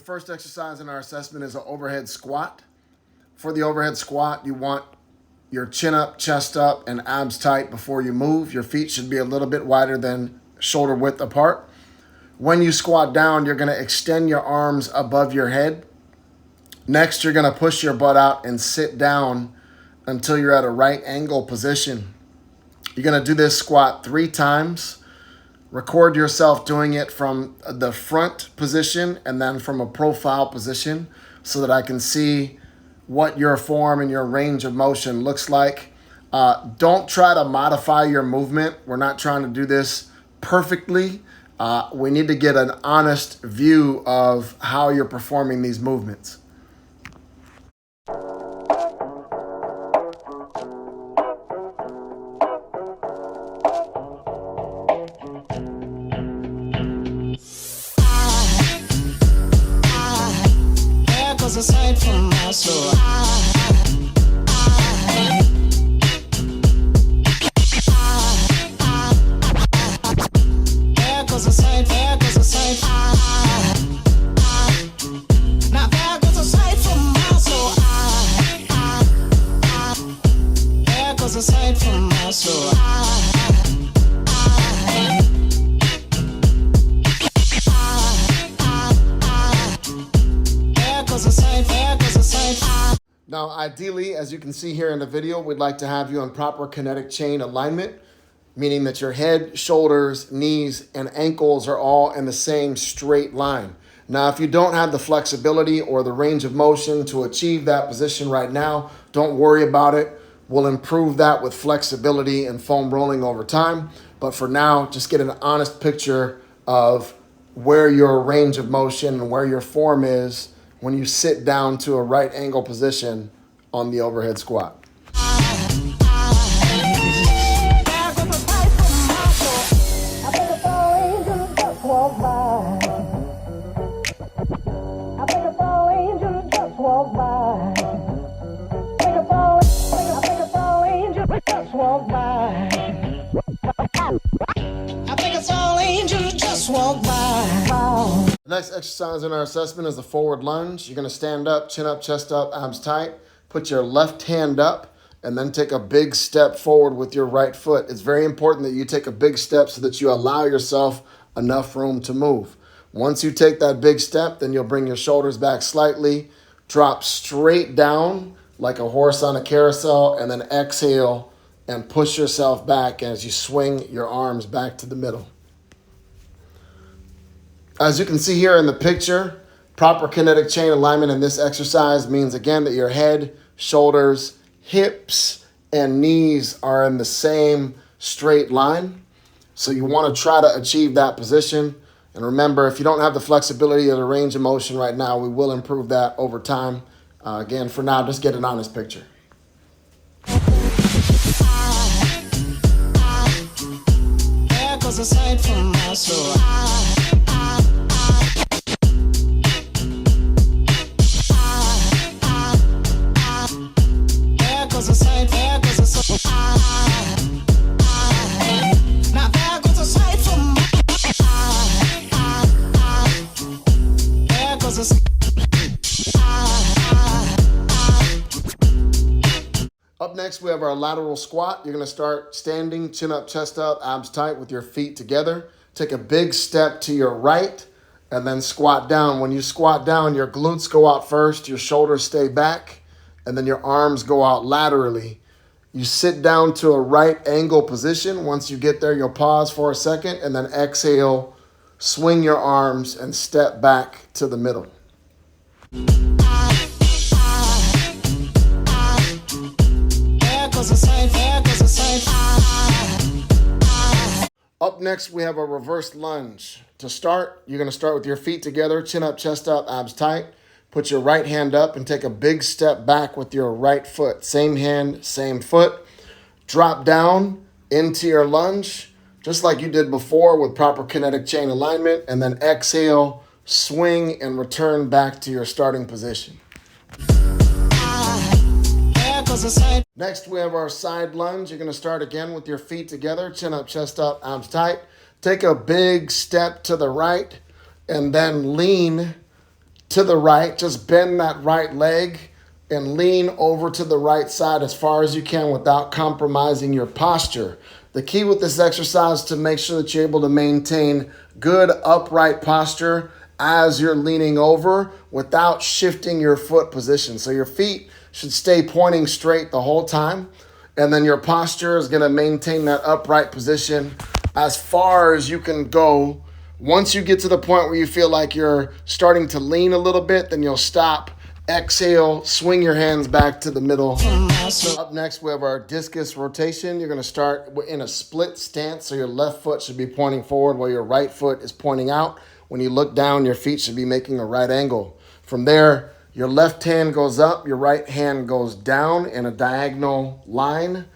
first exercise in our assessment is an overhead squat. For the overhead squat, you want your chin up, chest up, and abs tight before you move. Your feet should be a little bit wider than shoulder width apart. When you squat down, you're going to extend your arms above your head. Next, you're going to push your butt out and sit down until you're at a right angle position. You're going to do this squat 3 times. Record yourself doing it from the front position and then from a profile position so that I can see what your form and your range of motion looks like. Don't try to modify your movement. We're not trying to do this perfectly. We need to get an honest view of how you're performing these movements. Aside from my soul, there goes a sight, there goes a sight. Now there goes a sight from my soul. There goes a sight from my soul. Now, ideally, as you can see here in the video, we'd like to have you in proper kinetic chain alignment, meaning that your head, shoulders, knees, and ankles are all in the same straight line. Now, if you don't have the flexibility or the range of motion to achieve that position right now, don't worry about it. We'll improve that with flexibility and foam rolling over time. But for now, just get an honest picture of where your range of motion and where your form is when you sit down to a right angle position on the overhead squat. The next exercise in our assessment is the forward lunge. You're going to stand up, chin up, chest up, abs tight. Put your left hand up and then take a big step forward with your right foot. It's very important that you take a big step so that you allow yourself enough room to move. Once you take that big step, then you'll bring your shoulders back slightly, drop straight down like a horse on a carousel, and then exhale and push yourself back as you swing your arms back to the middle. As you can see here in the picture, proper kinetic chain alignment in this exercise means, again, that your head, shoulders, hips, and knees are in the same straight line. So you want to try to achieve that position. And remember, if you don't have the flexibility or the range of motion right now, we will improve that over time. Again, for now, just get an honest picture. There goes a sight from my soul. Now there goes a sight from my there goes a Up next, we have our lateral squat. You're going to start standing, chin up, chest up, abs tight with your feet together. Take a big step to your right and then squat down. When you squat down, your glutes go out first, your shoulders stay back, and then your arms go out laterally. You sit down to a right angle position. Once you get there, you'll pause for a second and then exhale, swing your arms, and step back to the middle. Up next, we have a reverse lunge. To start, you're going to start with your feet together, chin up, chest up, abs tight. Put your right hand up and take a big step back with your right foot. Same hand, same foot. Drop down into your lunge, just like you did before with proper kinetic chain alignment, and then exhale, swing, and return back to your starting position. Next, we have our side lunge. You're going to start again with your feet together, chin up, chest up, abs tight. Take a big step to the right and then lean to the right. Just bend that right leg and lean over to the right side as far as you can without compromising your posture. The key with this exercise is to make sure that you're able to maintain good upright posture as you're leaning over without shifting your foot position. So your feet should stay pointing straight the whole time, and then your posture is gonna maintain that upright position as far as you can go. Once you get to the point where you feel like you're starting to lean a little bit, then you'll stop, exhale, swing your hands back to the middle. Up next, we have our discus rotation. You're gonna start in a split stance, so your left foot should be pointing forward while your right foot is pointing out. When you look down, your feet should be making a right angle. From there, your left hand goes up, your right hand goes down in a diagonal line.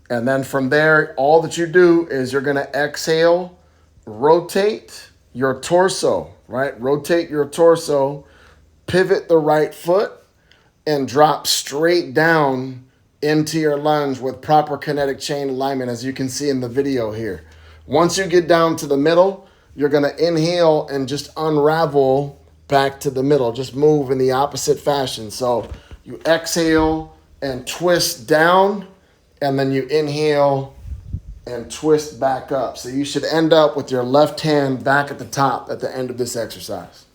And then from there, all that you do is you're gonna exhale, rotate your torso, right? Rotate your torso, pivot the right foot, and drop straight down into your lunge with proper kinetic chain alignment, as you can see in the video here. Once you get down to the middle, you're gonna inhale and just unravel back to the middle. Just move in the opposite fashion. So you exhale and twist down, and then you inhale and twist back up. So you should end up with your left hand back at the top at the end of this exercise.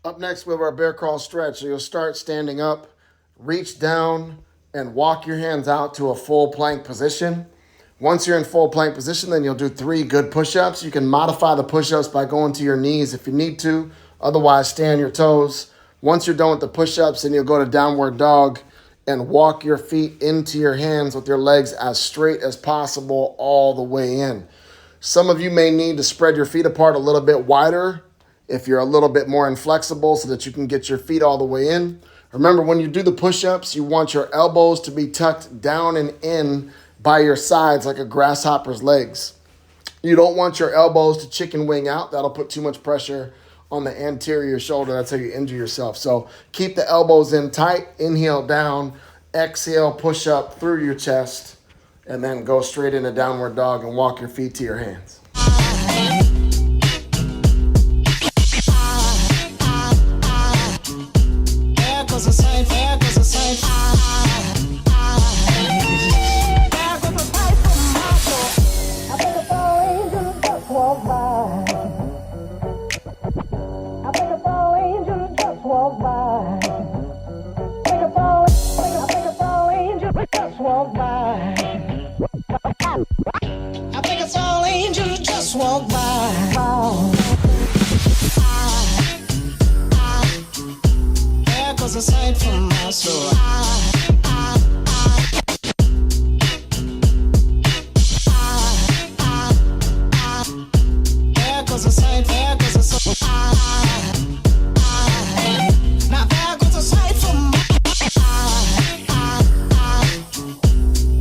Up next, we have our bear crawl stretch. So you'll start standing up, reach down, and walk your hands out to a full plank position. Once you're in full plank position, then you'll do 3 good push-ups. You can modify the push-ups by going to your knees if you need to. Otherwise, stay on your toes. Once you're done with the push-ups, then you'll go to downward dog and walk your feet into your hands with your legs as straight as possible all the way in. Some of you may need to spread your feet apart a little bit wider if you're a little bit more inflexible so that you can get your feet all the way in. Remember, when you do the push-ups, you want your elbows to be tucked down and in by your sides like a grasshopper's legs. You don't want your elbows to chicken wing out. That'll put too much pressure on the anterior shoulder. That's how you injure yourself. So keep the elbows in tight, inhale down, exhale, push up through your chest, and then go straight into downward dog and walk your feet to your hands. Walk by. There goes a sight from my soul. There goes a sight, there goes a sight. Now there goes a sight from my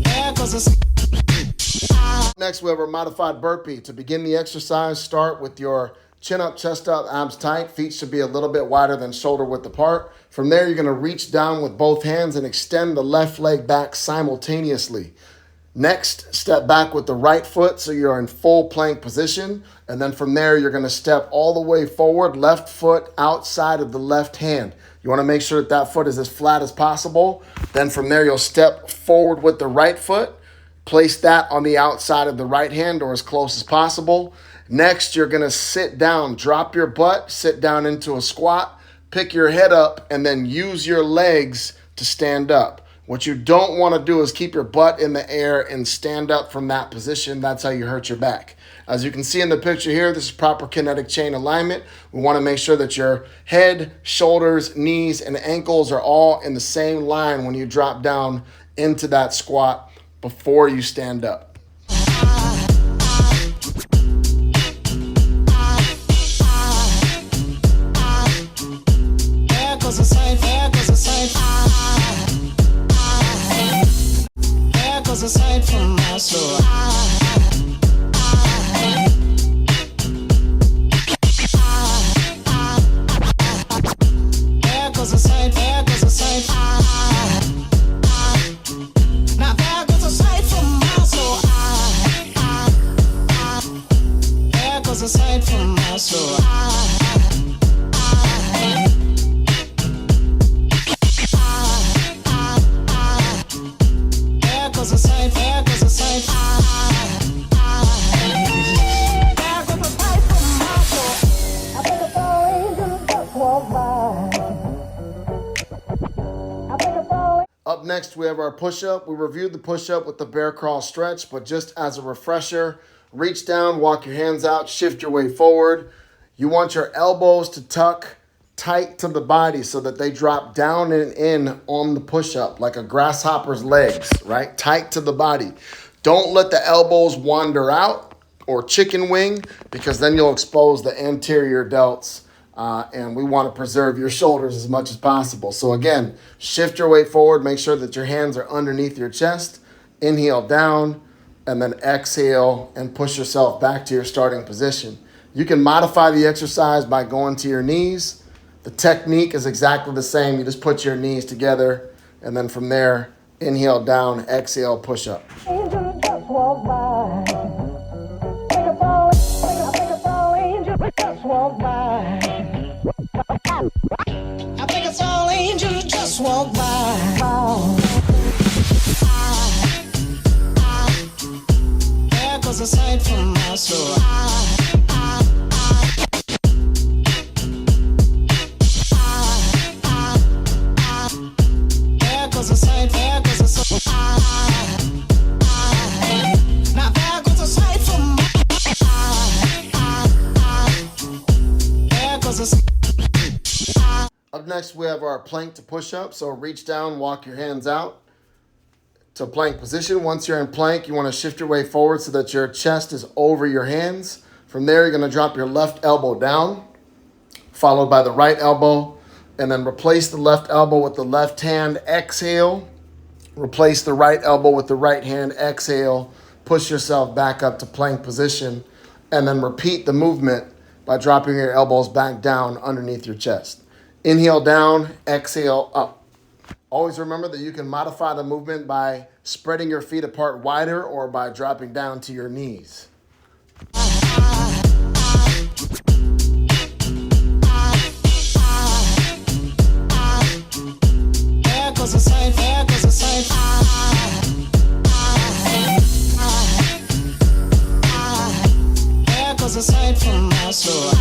there goes a sight. Next, we have our modified burpee. To begin the exercise, start with your chin up, chest up, abs tight. Feet should be a little bit wider than shoulder width apart. From there, you're gonna reach down with both hands and extend the left leg back simultaneously. Next, step back with the right foot so you're in full plank position. And then from there, you're gonna step all the way forward, left foot outside of the left hand. You wanna make sure that that foot is as flat as possible. Then from there, you'll step forward with the right foot. Place that on the outside of the right hand or as close as possible. Next, you're gonna sit down, drop your butt, sit down into a squat, pick your head up, and then use your legs to stand up. What you don't wanna do is keep your butt in the air and stand up from that position. That's how you hurt your back. As you can see in the picture here, this is proper kinetic chain alignment. We wanna make sure that your head, shoulders, knees, and ankles are all in the same line when you drop down into that squat before you stand up. There goes a sight, there goes a sight. There goes a sight from my soul. aside from my soul. There goes a sight, there goes a sight. There goes a sight from my soul. I think it's all angels just walk by. I think it's all. Up next, we have our push-up. We reviewed the push-up with the bear crawl stretch, but just as a refresher, reach down, walk your hands out, shift your way forward. You want your elbows to tuck tight to the body so that they drop down and in on the push-up like a grasshopper's legs, right? Tight to the body. Don't let the elbows wander out or chicken wing, because then you'll expose the anterior delts, and we want to preserve your shoulders as much as possible. So again, shift your weight forward. Make sure that your hands are underneath your chest. Inhale down, and then exhale and push yourself back to your starting position. You can modify the exercise by going to your knees. The technique is exactly the same. You just put your knees together, and then from there, inhale down, exhale, push up. Angels just walk by. I think it's all angels just walk by. I think it's all angels just walk by. There goes a sight from my soul. There goes a sight, there goes a sight. Now there goes a sight from my there goes a sight. Up next, we have our plank to push up. So reach down, walk your hands out to plank position. Once you're in plank, you want to shift your way forward so that your chest is over your hands. From there, you're going to drop your left elbow down, followed by the right elbow, and then replace the left elbow with the left hand. Exhale. Replace the right elbow with the right hand. Exhale. Push yourself back up to plank position, and then repeat the movement by dropping your elbows back down underneath your chest. Inhale down, exhale up. Always remember that you can modify the movement by spreading your feet apart wider or by dropping down to your knees. There goes a sight, there goes a sight. There goes a sight from my soul.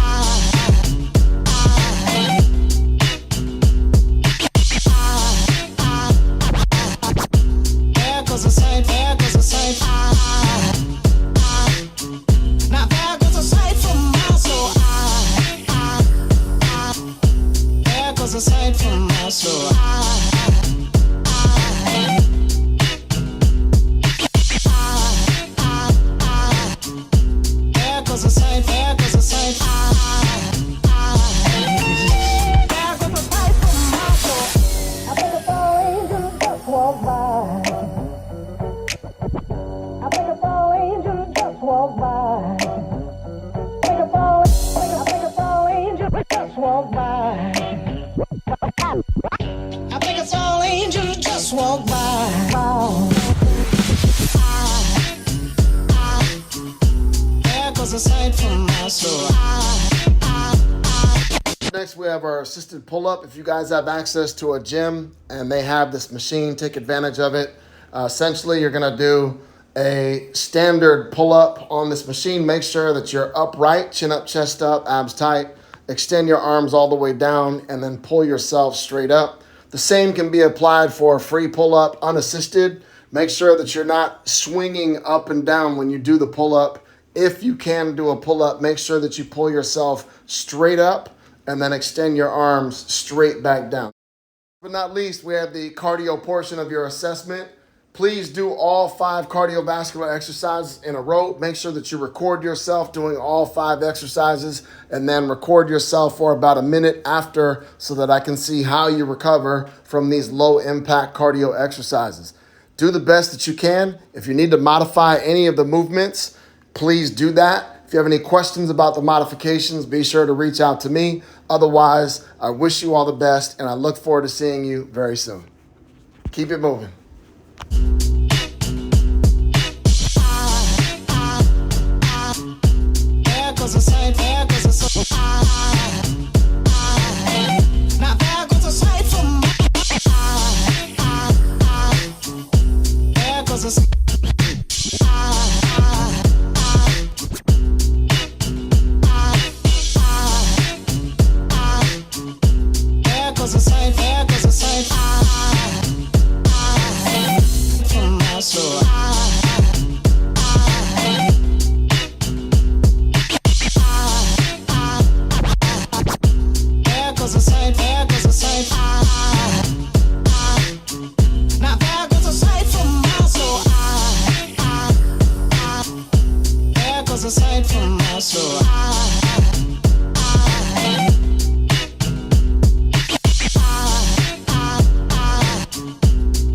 There goes a sight, there goes a sight. Now there goes a sight from my soul. There goes a sight from my soul. There goes a sight, there goes a sight. There goes a sight from my soul. I think it's all angels just walk by. I think it's all angels just walk by. I think it's all angels just walk by. I think it's all angels just walk by. There goes a sight from my soul. Next, we have our assisted pull-up. If you guys have access to a gym and they have this machine, take advantage of it. Essentially, you're going to do a standard pull-up on this machine. Make sure that you're upright, chin up, chest up, abs tight. Extend your arms all the way down and then pull yourself straight up. The same can be applied for a free pull-up unassisted. Make sure that you're not swinging up and down when you do the pull-up. If you can do a pull-up, make sure that you pull yourself straight up and then extend your arms straight back down. But not least, we have the cardio portion of your assessment. Please do all 5 cardiovascular exercises in a row. Make sure that you record yourself doing all 5 exercises and then record yourself for about a minute after so that I can see how you recover from these low impact cardio exercises. Do the best that you can. If you need to modify any of the movements, please do that. If you have any questions about the modifications, be sure to reach out to me. Otherwise, I wish you all the best and I look forward to seeing you very soon. Keep it moving. There goes a sight. goes a sight from my soul.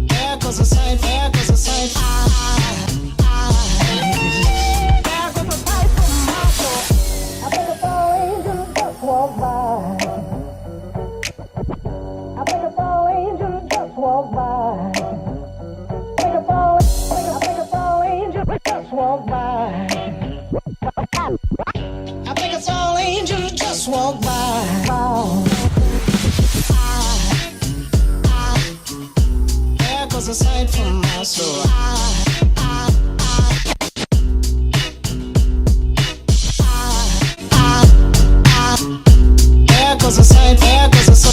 There goes a sight, there goes a sight. There goes a sight from my soul. I think a tall angel just walked by. I think a tall angel just walked by. I think a tall angel just walked by. I think a tall angel just walked by. There goes a sight from my soul. There goes a sight, there goes a sight.